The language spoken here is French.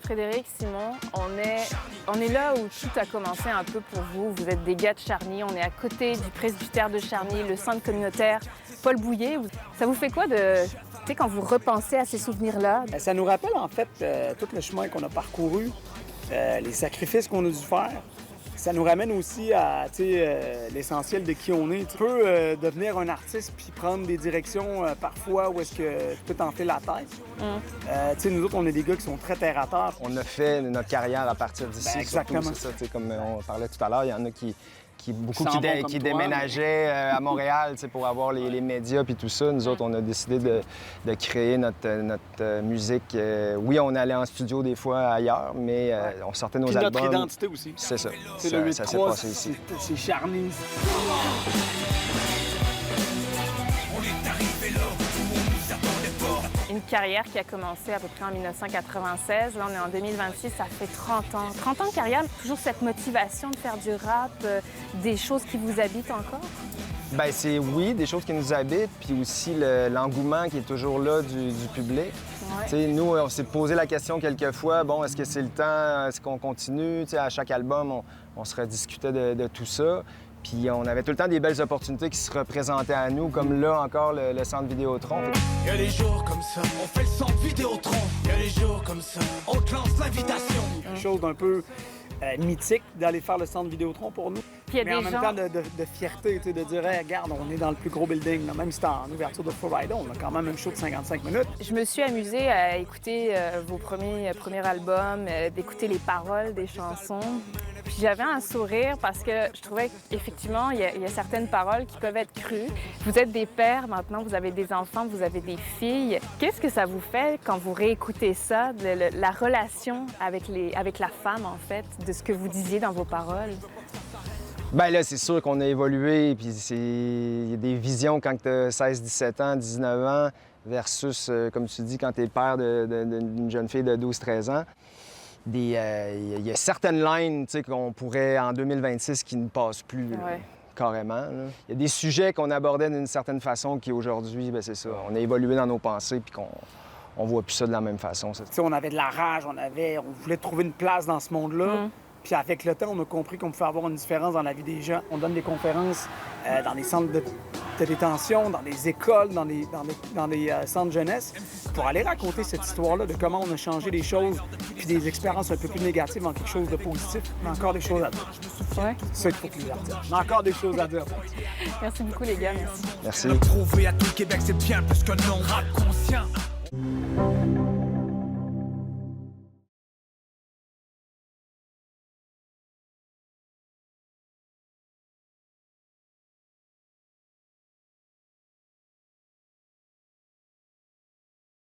Frédéric, Simon, on est là où tout a commencé un peu pour vous. Vous êtes des gars de Charny, on est à côté du presbytère de Charny, le centre communautaire Paul Bouillet. Ça vous fait quoi quand vous repensez à ces souvenirs-là? Ça nous rappelle en fait tout le chemin qu'on a parcouru, les sacrifices qu'on a dû faire. Ça nous ramène aussi à l'essentiel de qui on est. Tu peux devenir un artiste puis prendre des directions parfois où est-ce que tu peux t'enfler la tête. Nous autres, on est des gars qui sont très terre à terre. On a fait notre carrière à partir d'ici. Exactement. Surtout, c'est ça, comme on parlait tout à l'heure, il y en a qui déménageaient à Montréal pour avoir les médias puis tout ça. Nous autres, on a décidé de créer notre musique. Oui, on allait en studio des fois ailleurs, mais on sortait nos puis albums. Notre identité aussi. C'est ça. C'est ça le s'est 8-3, passé ici. C'est Charny. Une carrière qui a commencé à peu près en 1996. Là, on est en 2026, ça fait 30 ans. 30 ans de carrière, toujours cette motivation de faire du rap, des choses qui vous habitent encore? Bien, c'est oui, des choses qui nous habitent, puis aussi l'engouement qui est toujours là du public. Ouais. Nous, on s'est posé la question quelques fois, bon, est-ce que c'est le temps, est-ce qu'on continue? À chaque album, on se rediscutait de tout ça. Puis on avait tout le temps des belles opportunités qui se représentaient à nous, comme là encore le centre Vidéotron. Il y a des jours comme ça, on fait le centre Vidéotron. Il y a des jours comme ça, on te lance l'invitation. Quelque chose d'un peu mythique d'aller faire le centre Vidéotron pour nous. Puis il y a mais en des même temps de fierté, de dire hey, regarde, on est dans le plus gros building. Là, même si c'est en ouverture de Full Ride, on a quand même un show de 55 minutes. Je me suis amusée à écouter vos premiers albums, d'écouter les paroles des chansons. Puis j'avais un sourire parce que je trouvais qu'effectivement, il y a certaines paroles qui peuvent être crues. Vous êtes des pères maintenant, vous avez des enfants, vous avez des filles. Qu'est-ce que ça vous fait quand vous réécoutez ça, la relation avec la femme, en fait, de ce que vous disiez dans vos paroles? Bien là, c'est sûr qu'on a évolué, puis il y a des visions quand tu as 16, 17 ans, 19 ans, versus, comme tu dis, quand tu es le père d'une jeune fille de 12, 13 ans. Il y a certaines lignes qu'on pourrait, en 2026, qui ne passent plus carrément. Là. Il y a des sujets qu'on abordait d'une certaine façon qui, aujourd'hui, bien, c'est ça. On a évolué dans nos pensées puis qu'on voit plus ça de la même façon. On avait de la rage, on voulait trouver une place dans ce monde-là. Puis avec le temps, on a compris qu'on pouvait avoir une différence dans la vie des gens. On donne des conférences dans des centres de détention, dans des écoles, dans des centres jeunesse, pour aller raconter cette histoire-là de comment on a changé les choses, puis des expériences un peu plus négatives en quelque chose de positif, mais encore des choses à dire. Ouais. C'est ça qu'il faut que les gens disent. Mais encore des choses à dire. Merci beaucoup, les gars. Merci. Merci. Le prouver à tout le Québec, c'est bien plus que non. Rap